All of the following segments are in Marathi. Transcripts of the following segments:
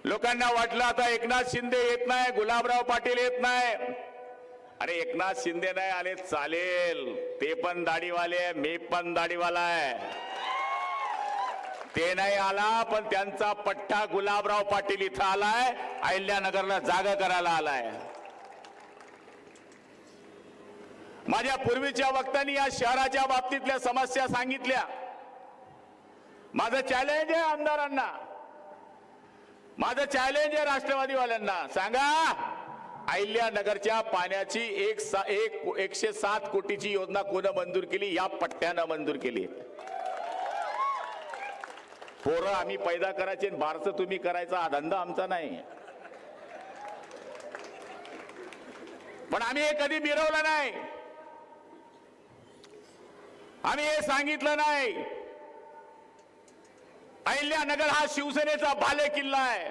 लोकांना वाटलं आता एकनाथ शिंदे येत नाही, गुलाबराव पाटील येत नाही. अरे एकनाथ शिंदे नाही आले चालेल, ते पण दाढीवाले, मी पण दाढीवाला आहे. ते नाही आला पण त्यांचा पट्टा गुलाबराव पाटील इथं आलाय, अहिल्यानगरला जागा करायला आलाय. माझ्या पूर्वीच्या वक्त्यांनी या शहराच्या बाबतीतल्या समस्या सांगितल्या. माझं चॅलेंज आहे आमदारांना, माझं चॅलेंज आहे राष्ट्रवादीवाल्यांना, सांगा अहिल्यानगरच्या पाण्याची 107 कोटीची योजना कोण मंजूर केली? या पट्ट्यानं मंजूर केली. पोरं आम्ही पैदा करायचे, बारसं तुम्ही करायचा, हा धंदा आमचा नाही. पण आम्ही हे कधी मिरवलं नाही, आम्ही हे सांगितलं नाही. अहिल्यानगर हा शिवसेनेचा बाले किल्ला आहे.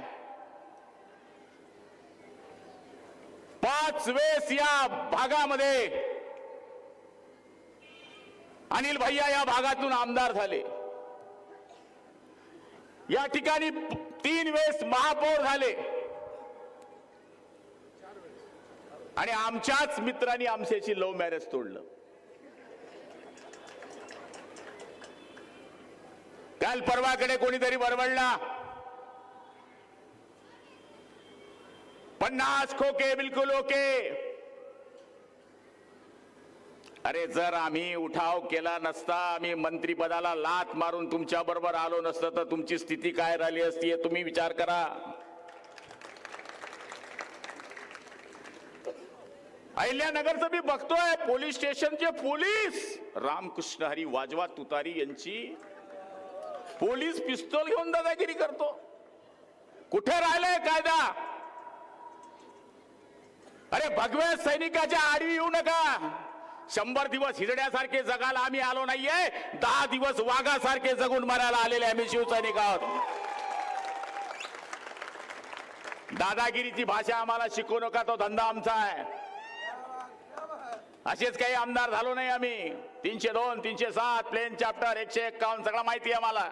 5 वेळेस या भागामध्ये अनिल भैया या भागातून आमदार झाले. या ठिकाणी 3 वेळेस महापौर झाले. आणि आमच्याच मित्रांनी आमच्याशी लव्ह मॅरेज तोडलं. काल परवाकडे कोणीतरी बरबडला, 50 खोके बिलकुल ओके. अरे जर आम्ही उठाव केला नसता, आम्ही मंत्रिपदाला लात मारून तुमच्या बरोबर आलो नसतं तर तुमची स्थिती काय राहिली असती हे तुम्ही विचार करा. अहिल्यानगरचं मी बघतोय, पोलीस स्टेशनचे पोलीस रामकृष्ण हरी वाजवा तुतारी यांची पोलीस पिस्तूल घेऊन दादागिरी करतो. कुठे राहिलाय कायदा? अरे भगव्या सैनिकाच्या आडवी येऊ नका. 100 दिवस हिरड्यासारखे जगायला आम्ही आलो नाहीये, 10 दिवस वाघासारखे जगून मरायला आलेले आम्ही शिवसैनिक आहोत. दादागिरीची भाषा आम्हाला शिकवू नका, तो धंदा आमचा आहे. असेच काही आमदार झालो नाही आम्ही. 302, 307, प्लेन चॅप्टर 151 सगळं माहिती आहे मला.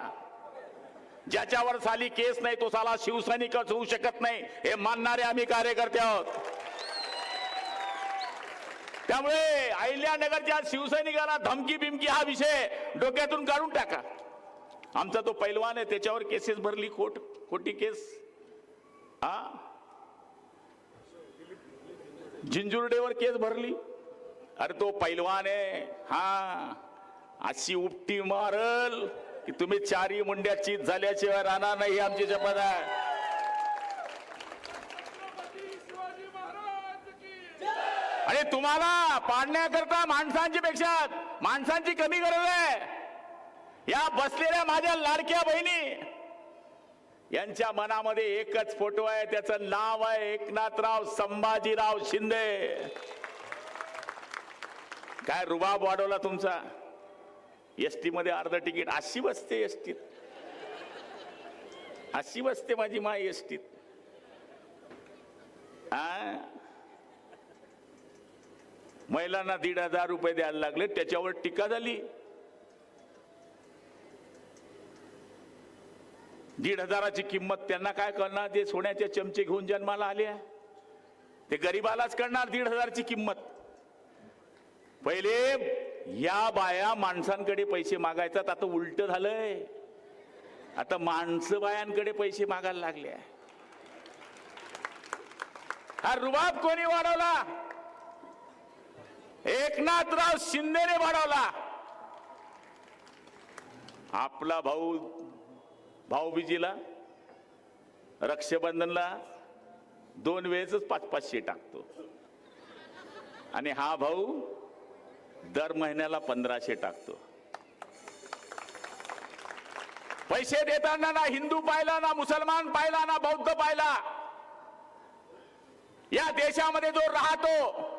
ज्याच्यावर साली केस नाही तो साला शिवसैनिकच होऊ शकत नाही, हे मानणारे आम्ही कार्यकर्ते आहोत. त्यामुळे अहिल्यानगरच्या शिवसैनिकांना धमकी बिमकी हा विषय डोक्यातून काढून टाका. आमचा तो पैलवान आहे, त्याच्यावर केसेस भरली, खोटी केस. हा जिंजुर्डेवर केस भरली. अरे तो पैलवान आहे, हा अशी उपटी मारल की तुम्ही 4 मुंड्या चीत झाल्याशिवाय राहणार नाही, आमची शपथ आहे. आणि तुम्हाला पाडण्याकरता माणसांची कमी गरज आहे. या बसलेल्या माझ्या लाडक्या बहिणी यांच्या मनामध्ये एकच फोटो आहे, त्याचं नाव आहे एकनाथराव संभाजीराव शिंदे. काय रुबाब वाढवला तुमचा. एसटी मध्ये अर्ध तिकीट, अशी बसते एसटीत, अशी बसते माझी माय एसटीत. महिलांना 1,500 रुपये द्यायला लागले, त्याच्यावर टीका झाली. 1,500ची किंमत त्यांना काय करणार, जे सोन्याचे चमचे घेऊन जन्माला आले आहे ते गरीबालाच करणार 1,500ची किंमत. पहिले या बाया माणसांकडे पैसे मागायचात, आता उलट झालंय. आता माणसं बायांकडे पैसे मागायला लागले. हा रुबाब कोणी वाढवला? एकनाथराव शिंदेने वाढवला. आपला भाऊबीजीला रक्षाबंधनला 2 वेळेच 500 टाकतो, आणि हा भाऊ दर महिन्याला 1500 टाकतो. पैसे देताना ना हिंदू पाहिला, ना मुसलमान पाहिला, ना बौद्ध पाहिला. या देशामध्ये जो राहतो,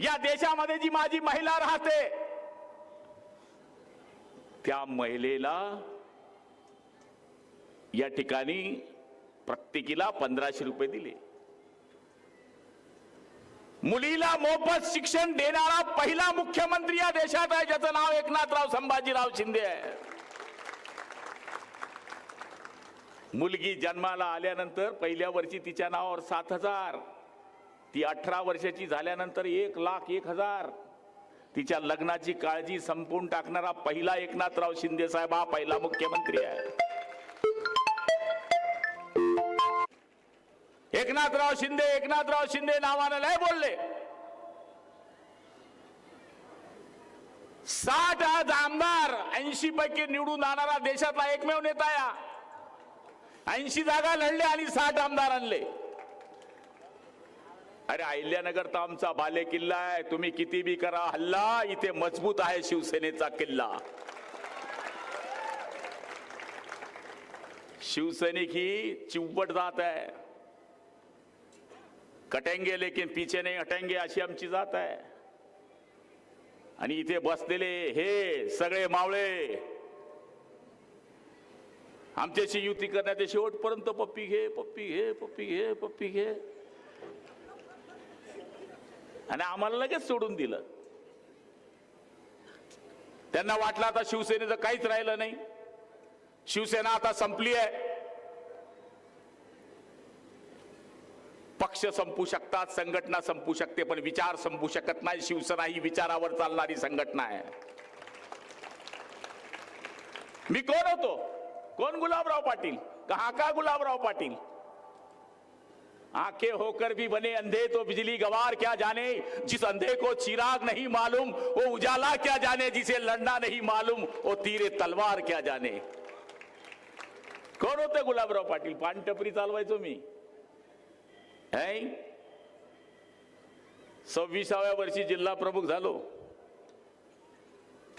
या देशामध्ये जी माझी महिला राहते, त्या महिलेला या ठिकाणी प्रत्येकीला 1500 रुपये दिले. मुलीला मोफत शिक्षण देणारा पहिला मुख्यमंत्री या देशात आहे, ज्याचं नाव एकनाथराव संभाजीराव शिंदे आहे. मुलगी जन्माला आल्यानंतर पहिल्या वर्षी तिच्या नावावर 7,000, ती 18 वर्षाची झाल्यानंतर 1,01,000. तिच्या लग्नाची काळजी संपवून टाकणारा पहिला एकनाथराव शिंदे साहेब हा पहिला मुख्यमंत्री आहे. एकनाथराव शिंदे नावानं लय बोलले. 60 आज आमदार 80 पैकी निवडून आणणारा देशातला एकमेव नेता या. 80 जागा लढले आणि 60 आमदार आणले. अरे अहिल्यानगर तर आमचा बाले किल्ला आहे. तुम्ही किती बी करा हल्ला, इथे मजबूत आहे शिवसेनेचा किल्ला. शिवसैनिक ही चिवट जात आहे. कटेंगे लेकिन पीछे नहीं हटेंगे अशी आमची जात आहे. आणि इथे बसलेले हे सगळे मावळे आमच्याशी युती करण्याच्या शेवटपर्यंत पप्पी घे पप्पी घे पप्पी घे पप्पी घे, आणि आम्हाला लगेच सोडून दिलं. त्यांना वाटलं आता शिवसेनेचं काहीच राहिलं नाही, शिवसेना आता संपली आहे. पक्ष संपू शकतात, संघटना संपू शकते, पण विचार संपू शकत नाही. शिवसेना ही विचारावर चालणारी संघटना आहे. मी कोण होतो? कोण गुलाबराव पाटील? कहां का गुलाबराव पाटील? आंखें होकर भी बने अंधे तो बिजली गवार क्या जाने, जिस अंधे को चिराग नहीं मालूम वो उजाला क्या जाने, जिसे लड़ना नहीं मालूम वो तीरे तलवार क्या जाने. कोण होते गुलाबराव पाटील? पानटपरी चालवायचो मी. 26व्या वर्षी जिल्हा प्रमुख झालो,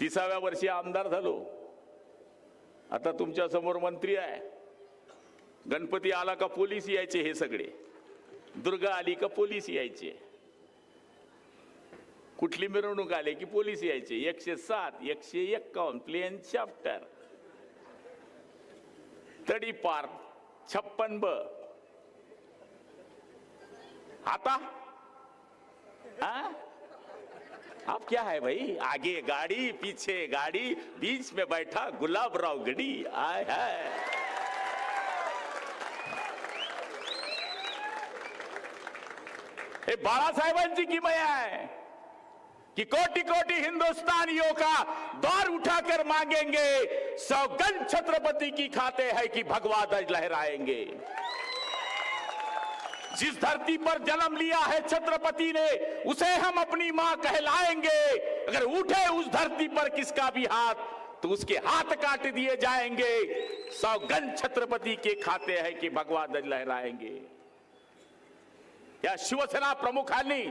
30व्या वर्षी आमदार झालो. आता तुमच्या समोर मंत्री आहे. गणपती आला का पोलीस यायचे हे सगळे, दुर्गा आली का पोलीस यायचे, कुठली मिरवणूक आली की पोलीस यायचे. 107, 151 प्लेन चाप्टर, तडीपार, 56B. आता अब क्या है भाई? आगे गाड़ी पीछे गाड़ी, बीच में बैठा गुलाबराव गडी. आय है बाळासाहेबांची किमया है कि कोटि कोटि हिंदुस्तानियों का द्वार उठाकर मांगेंगे, सौगंध छत्रपति की खाते हैं कि भगवा ध्वज लहराएंगे. जिस धरती पर जन्म लिया है छत्रपति ने, उसे हम अपनी मां कहलाएंगे. अगर उठे उस धरती पर किसका भी हाथ, तो उसके हाथ काट दिए जाएंगे. सौगंध छत्रपति के खाते हैं कि भगवा ध्वज लहराएंगे. या शिवसेना प्रमुखांनी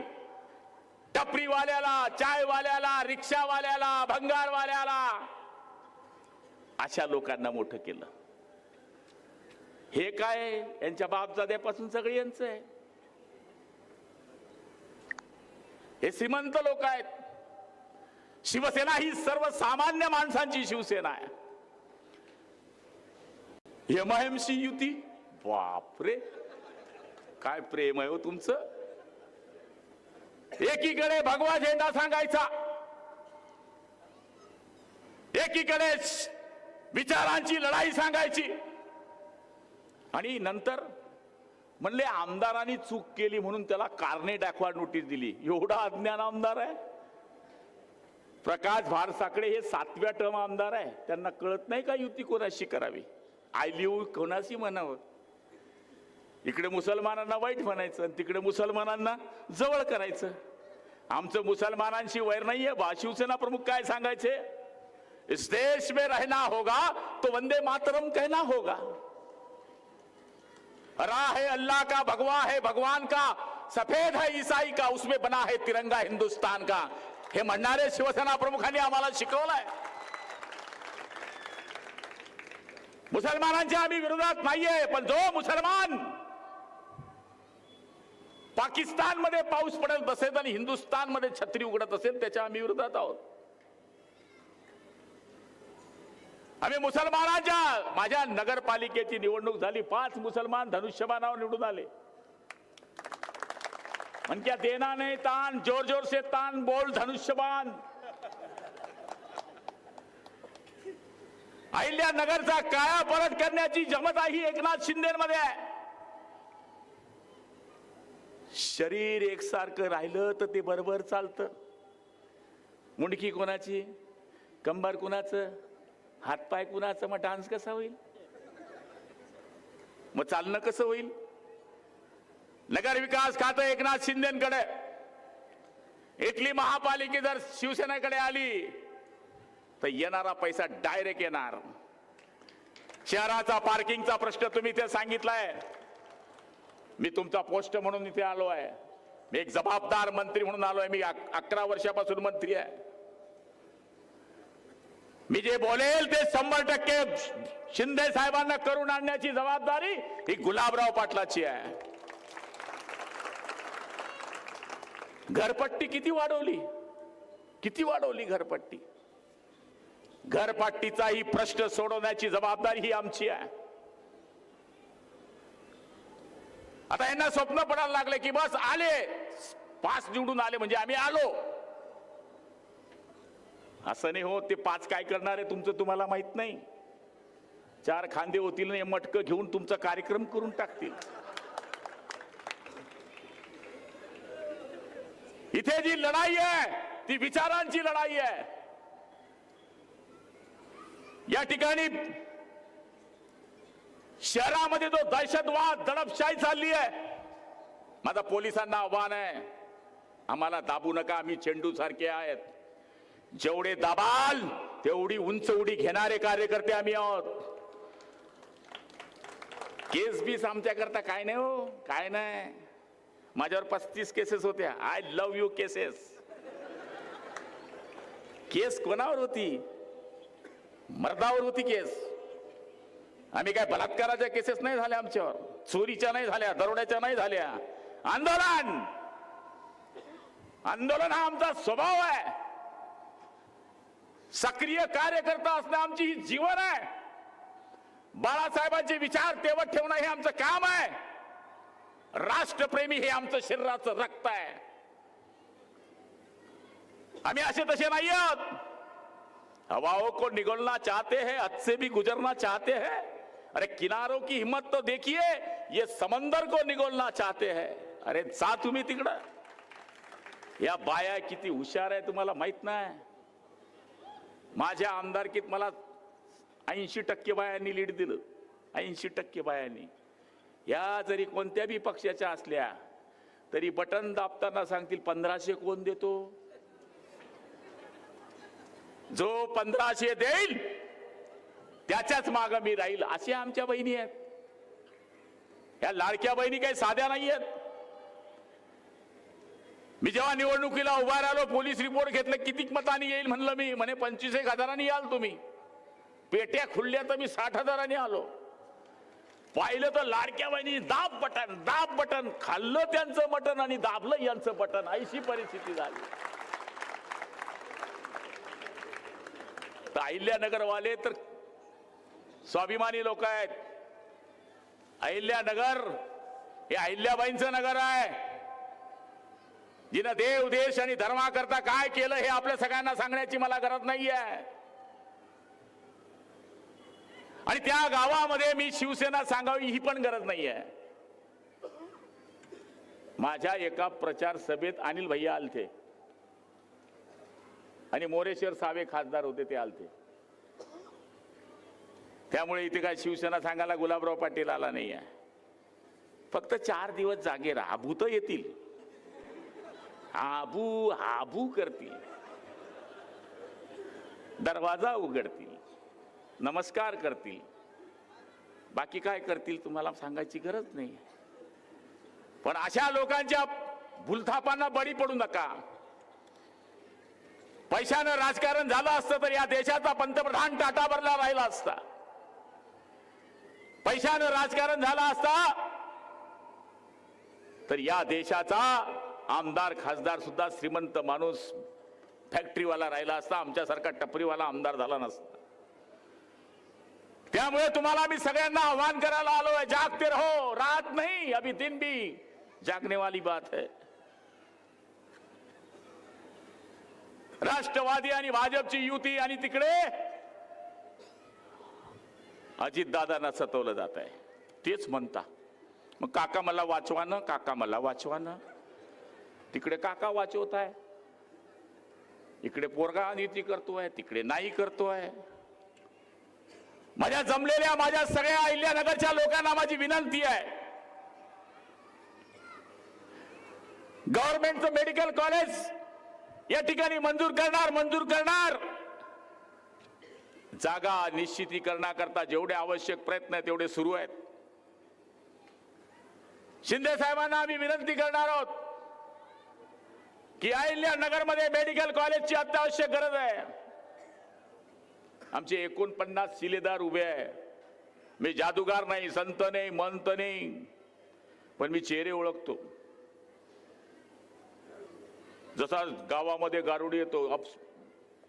टपरीवाल्याला, चायवाल्याला, रिक्षावाल्याला, भंगारवाल्याला अशा लोकांना मोठं केलं. हे काय? यांच्या बापजाद्यापासून सगळे यांचं आहे. हे श्रीमंत लोक आहेत. शिवसेना ही सर्वसामान्य माणसांची शिवसेना आहे. MIMC युती, बापरे काय प्रेम आहे हो तुमचं. एकीकडे भगवा झेंडा सांगायचा, एकीकडे विचारांची लढाई सांगायची, आणि नंतर म्हणले आमदारांनी चूक केली म्हणून त्याला कारणे दाखवा नोटीस दिली. एवढा अज्ञान आमदार आहे. प्रकाश भारसाकडे हे 7व्या टर्म आमदार आहे. त्यांना कळत नाही का युती कोणाशी करावी, आय लिव्ह कोणाशी म्हणावं. इकडे मुसलमानांना वाईट म्हणायचं आणि तिकडे मुसलमानांना जवळ करायचं. आमचं मुसलमानांशी वैर नाहीये. शिवसेना प्रमुख काय सांगायचे? इस देश में रहना होगा तो वंदे मातरम कहना होगा. राह है अल्लाह का, भगवा है भगवान का, सफेद है ईसाई का, उसमें बना है तिरंगा हिंदुस्तान का. हे म्हणणारे शिवसेना प्रमुखांनी आम्हाला शिकवलंय. मुसलमानांच्या आम्ही विरोधात नाहीये, पण जो मुसलमान पाकिस्तान मध्ये पाऊस पडत बसेल आणि हिंदुस्तान मध्ये छत्री उघडत असेल त्याच्या आम्ही विरोधात आहोत. आम्ही मुसलमानांच्या, माझ्या नगरपालिकेची निवडणूक झाली, 5 मुसलमान धनुष्यबाणावर निवडून आले. मन क्या देना नहीं तान, जोर जोर से तान बोल धनुष्यबाण. अहिल्यानगरचा काया परत करण्याची क्षमता ही एकनाथ शिंदेमध्ये आहे. शरीर एकसारखं राहिलं तर ते बरोबर चालतं. मुंडकी कोणाची, कंबर कुणाचं, हातपाय कुणाचं, मग डान्स कसा होईल, मग चालणं कसं होईल. नगर विकास खातं एकनाथ शिंदेकडे, इथली महापालिका जर शिवसेनेकडे आली तर येणारा पैसा डायरेक्ट येणार. शहराचा पार्किंगचा प्रश्न तुम्ही इथे सांगितलाय. मी तुमचा पोस्ट म्हणून इथे आलो आहे. मी एक जबाबदार मंत्री म्हणून आलो आहे. मी 11 वर्षापासून मंत्री आहे. मी जे बोलेल ते 100% शिंदे साहेबांना करून आणण्याची जबाबदारी ही गुलाबराव पाटलाची आहे. घरपट्टी किती वाढवली, किती वाढवली घरपट्टी. घरपट्टीचाही प्रश्न सोडवण्याची जबाबदारी ही आमची आहे. आता यांना स्वप्न पडायला लागले की बस आले, 5 निवडून आले म्हणजे आम्ही आलो. असं नाही हो. ते 5 काय करणार आहे तुमचं तुम्हाला माहित नाही. 4 खांदे होतील आणि मटकं घेऊन तुमचा कार्यक्रम करून टाकतील. इथे जी लढाई आहे ती विचारांची लढाई आहे. या ठिकाणी शहरामध्ये जो दहशतवाद, दडपशाही चालली आहे, माझा पोलिसांना आव्हान आहे, आम्हाला दाबू नका. आम्ही चेंडू सारखे आहेत. जेवढे दाबाल तेवढी उंच उडी घेणारे कार्यकर्ते आम्ही आहोत. केस बीस आमच्याकरता काय नाही हो, काय नाही. माझ्यावर 35 केसेस होत्या. I love you cases. Case कोणावर होती? मर्दावर होती केस. आम्ही काय बलात्काराच्या केसेस नाही झाल्या आमच्यावर, चोरीच्या नाही झाल्या, दरोड्याच्या नाही झाल्या. आंदोलन, आंदोलन हा आमचा स्वभाव आहे. सक्रिय कार्यकर्ता असणं आमची ही जीवन आहे. बाळासाहेबांचे विचार तेवत ठेवणं हे आमचं काम आहे. राष्ट्रप्रेमी हे आमचं शरीराचं रक्त आहे. आम्ही असे तसे नाही आहोत. हवाओं को निगलना चाहते हैं, हद से भी गुजरना चाहते हैं. अरे किनारों की हिम्मत तो देखिए, ये समंदर को निगलना चाहते हैं. अरे जा तुम्ही तिकडं. या बाया किती हुशार आहे तुम्हाला माहित नाही. माझ्या आमदारकीत मला 80% बायांनी लीड दिलं. 80% बायांनी. या जरी कोणत्या बी पक्षाच्या असल्या तरी बटन दाबताना सांगतील 1500 कोण देतो. जो 1500 देईल त्याच्याच माग मी राहील. असे आमच्या बहिणी आहेत. या लाडक्या बहिणी काही साध्या नाही आहेत. मी जेव्हा निवडणुकीला उभा राहिलो, पोलीस रिपोर्ट घेतलं किती मतांनी येईल म्हणलं. मी म्हणे 25,000 याल तुम्ही. पेट्या खुलल्या तर मी 60,000 आलो. पाहिलं तर लाडक्या बहिणी दाब बटन, दाब बटन. खाल्लं त्यांचं मटन आणि दाबलं यांचं बटन. अशी परिस्थिती झाली. तर अहिल्यानगरवाले तर स्वाभिमानी लोक आहेत. अहिल्यानगर हे अहिल्याबाईंचं नगर आहे. जिनं देव, देश आणि धर्माकरता काय केलं हे आपल्या सगळ्यांना सांगण्याची मला गरज नाहीये. आणि त्या गावामध्ये मी शिवसेना सांगावी ही पण गरज नाहीये. माझ्या एका प्रचार सभेत अनिल भैया आलते आणि मोरेश्वर सावे खासदार होते, ते आलते. त्यामुळे इथे काय शिवसेना सांगायला गुलाबराव पाटील आला नाहीये. फक्त 4 दिवस जागे राहा. भूत येतील, हाबू हाबू करतील, दरवाजा उघडतील, नमस्कार करतील. बाकी काय करतील तुम्हाला सांगायची गरज नाही. पण अशा लोकांच्या भूलथापांना बळी पडू नका. पैशानं राजकारण झालं असतं तर या देशाचा पंतप्रधान टाटा बिर्ला राहिला असता. पैशानं राजकारण झालं असता तर या देशाचा आमदार, खासदार सुद्धा श्रीमंत माणूस, फॅक्टरीवाला राहिला असता. आमच्यासारखा टपरीवाला आमदार झाला नसता. त्यामुळे तुम्हाला मी सगळ्यांना आव्हान करायला आलो आहे, जागते रहो, रात नहीं, अभी दिन भी जागने वाली बात है. राष्ट्रवादी आणि भाजपची युती आणि तिकडे अजितदादांना सतवलं जात आहे, तेच म्हणता. मग काका मला वाचवा ना, काका मला वाचवा ना. तिकडे काका वाचवताय, इकडे पोरगा नीती करतोय, तिकडे नाही करतोय. माझ्या जमलेल्या माझ्या सगळ्या अहिल्यानगरच्या लोकांना माझी विनंती आहे, गव्हर्नमेंटचं मेडिकल कॉलेज या ठिकाणी मंजूर करणार. जागा निश्चितीकरणाकरता जेवढे आवश्यक प्रयत्न आहेत तेवढे सुरू आहेत. शिंदे साहेबांना आम्ही विनंती करणार आहोत की अहिल्यानगरमध्ये मेडिकल कॉलेजची अत्यावश्यक गरज आहे. आमचे 49 शिलेदार उभे आहे. मी जादूगार नाही, संत नाही, मंत नाही, पण मी चेहरे ओळखतो. जसा गावामध्ये गारुडी येतो, अब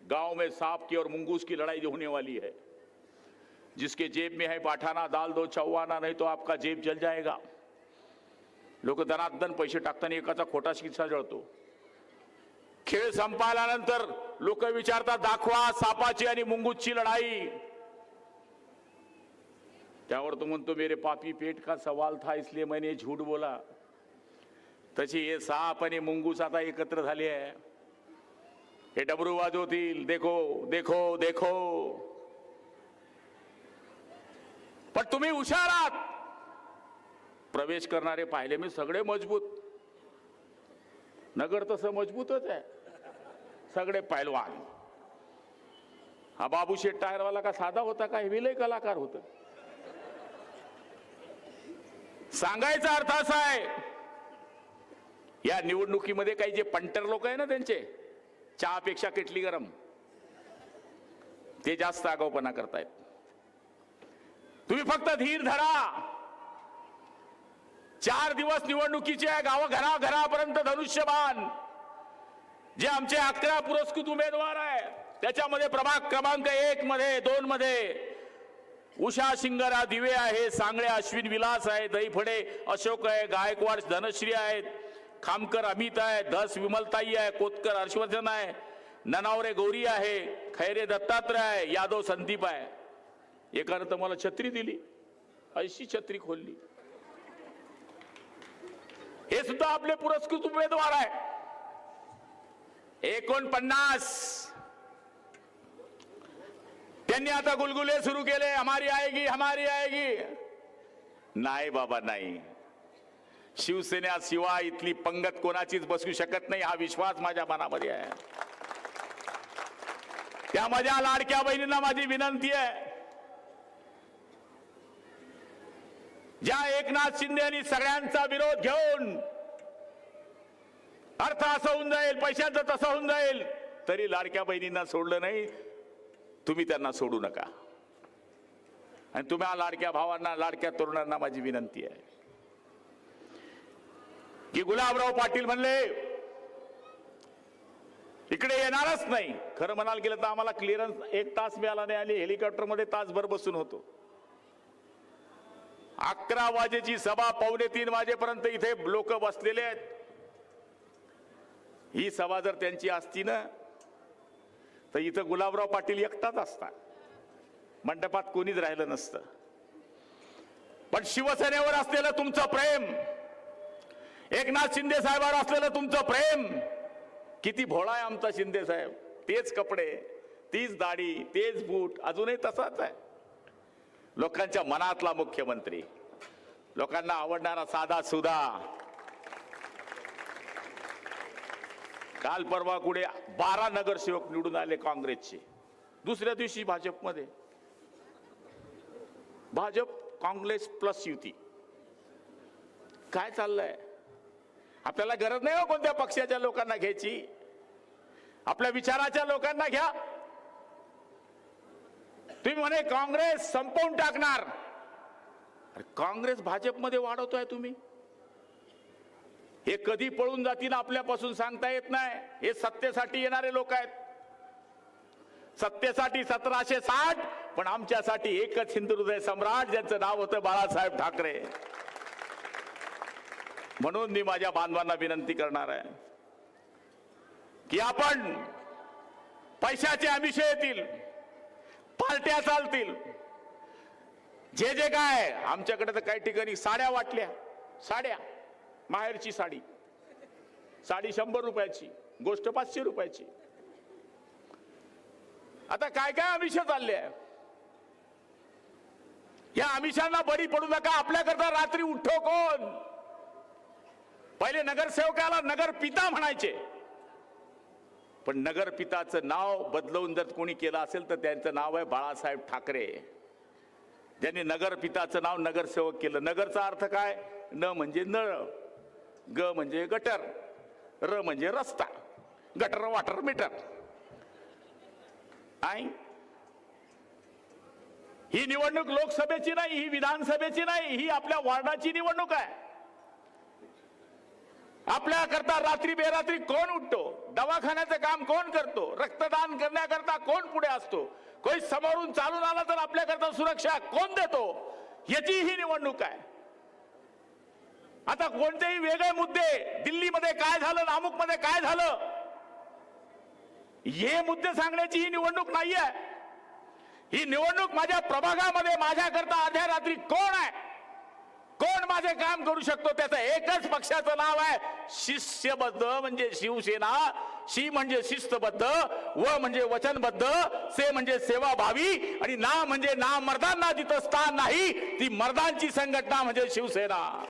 गांव में सांप की और मुंगूस की लड़ाई होने वाली है. जिसके जेब में है पाठाना दाल दो चव्हाना, नहीं तो आपका जेब जल जाएगा. लोक दनादन पैसे टाकताना एकाचा खोटा किस्सा जळतो. खेळ संपल्यानंतर लोक विचारतात, दाखवा सापाची आणि मुंगूसची लढाई. त्यावर तो म्हणतो, मेरे पापी पेट का सवाल था इसलिए मैंने झूठ बोला. तशी हे साप आणि मुंगूस आता एकत्र झाले आहे. हे डबरू वाजवतील, देखो देखो देखो. पण तुम्ही हुशार आहात. प्रवेश करणारे पाहिले मी सगळे मजबूत. नगर तसं मजबूतच आहे, सगळे पैलवान. हा बाबू शेठ टायरवाला का साधा होता का, हे विलय कलाकार होता. सांगायचा अर्थ असा आहे, या निवडणुकीमध्ये काही जे पंटर लोक आहे ना, त्यांचे चहापेक्षा केटली गरम, ते जास्त आगाऊपणा करतायत. तुम्ही फक्त धीर धरा. 4 दिवस निवडणुकीचे घरापर्यंत धनुष्यबाण. जे आमचे 11 पुरस्कृत उमेदवार आहे त्याच्यामध्ये प्रभाग क्रमांक 1 मध्ये 2 मध्ये उषा शिंगरा दिवे आहे, सांगळे अश्विन विलास आहे, दहीफडे अशोक आहे, गायकवाड धनश्री आहेत, खामकर अमित आहे, धस विमलताई आहे, कोतकर हर्षवर्धन आहे, ननावरे गौरी आहे, खैरे दत्तात्रय आहे, यादव संदीप आहे. एकानं तर मला छत्री दिली, अशी छत्री खोलली. हे सुद्धा आपले पुरस्कृत उमेदवार आहे. 49 त्यांनी आता गुलगुले सुरू केले, हमारी आएगी हमारी आएगी. नाही बाबा नाही. शिवसेनेशिवाय इथली पंगत कोणाचीच बसू शकत नाही, हा विश्वास माझ्या मनामध्ये आहे. त्या माझ्या लाडक्या बहिणींना माझी विनंती आहे, ज्या एकनाथ शिंदे यांनी सगळ्यांचा विरोध घेऊन अर्थ असं होऊन जाईल, पैशांचं तसं होऊन जाईल, तरी लाडक्या बहिणींना सोडलं नाही. तुम्ही त्यांना सोडू नका. आणि तुम्ही लाडक्या भावांना, लाडक्या तरुणांना माझी विनंती आहे की गुलाबराव पाटील म्हणले इकडे येणारच नाही. खरं म्हणाल गेलं तर आम्हाला क्लिअरन्स 1 तास मिळाला नाही आणि हेलिकॉप्टरमध्ये तासभर बसून होतो. 11 वाजेची सभा 2:45 वाजेपर्यंत इथे लोक बसलेले आहेत. ही सभा जर त्यांची असती ना, तर इथं गुलाबराव पाटील एकटाच असता, मंडपात कोणीच राहिलं नसतं. पण शिवसेनेवर असलेलं तुमचं प्रेम, एकनाथ शिंदे साहेबांवर असलेलं तुमचं प्रेम, किती भोळा आहे आमचा शिंदे साहेब. तेच कपडे, तीच दाढी, तेच बूट, अजूनही तसाच आहे. लोकांच्या मनातला मुख्यमंत्री, लोकांना आवडणारा साधा सुधा. काल परवा कुठे 12 नगरसेवक निवडून आले काँग्रेसचे. दुसऱ्या दिवशी भाजपमध्ये. भाजप काँग्रेस प्लस युती. काय चाललंय? आपल्याला गरज नाही हो कोणत्या पक्षाच्या लोकांना घ्यायची, आपल्या विचाराच्या लोकांना घ्या. तुम्ही म्हणे काँग्रेस संपवून टाकणार. काँग्रेस भाजपमध्ये वाढवतोय तुम्ही. हे कधी पळून जातील आपल्यापासून सांगता येत नाही. हे सत्तेसाठी येणारे लोक आहेत. सत्तेसाठी 1760, पण आमच्यासाठी एकच हिंदुहृदय सम्राट, ज्यांचं नाव होतं बाळासाहेब ठाकरे. म्हणून मी माझ्या बांधवांना विनंती करणार आहे की आपण पैशाचे आमिष येतील, पार्ट्या चालतील, जे जे काय आमच्याकडे तर काही ठिकाणी साड्या वाटल्या, साड्या, माहेरची साडी, साडी 100 रुपयाची, गोष्ट 500 रुपयाची. आता काय काय आमिष चालले आहे. या आमिषांना बळी पडू नका. आपल्याकरता रात्री उठो कोण? पहिले नगरसेवकाला नगर पिता म्हणायचे, पण नगर पिताचं नाव बदलवून जर कोणी केलं असेल तर त्यांचं नाव आहे बाळासाहेब ठाकरे, ज्यांनी नगर पिताचं नाव नगरसेवक केलं. नगरचा अर्थ काय? न म्हणजे नळ, ग म्हणजे गटर, र म्हणजे रस्ता, गटर वाटर मीटर. ही निवडणूक लोकसभेची नाही, ही विधानसभेची नाही, ही आपल्या वार्डाची निवडणूक आहे. आपल्या करता रात्री बेरात्री कोण उठतो? दवाखान्याचं काम कोण करतो? रक्तदान करण्याकरता कोण पुढे असतो? कोणी समोरून चालून आला तर आपल्याकरता सुरक्षा कोण देतो? याची ही निवडणूक आहे. आता कोणतेही वेगळे मुद्दे, दिल्लीमध्ये काय झालं, नामुकमध्ये काय झालं, हे मुद्दे सांगण्याची ही निवडणूक नाहीये. ही निवडणूक माझ्या प्रभागामध्ये माझ्याकरता अर्ध्या रात्री कोण आहे, कोण माझे काम करू शकतो, त्याचं एकच पक्षाचं नाव आहे शिष्यबद्ध, म्हणजे शिवसेना. शी म्हणजे शिस्तबद्ध, व म्हणजे वचनबद्ध, से म्हणजे सेवाभावी, आणि ना म्हणजे ना मर्दांना जिथं स्थान नाही ती मर्दांची संघटना म्हणजे शिवसेना.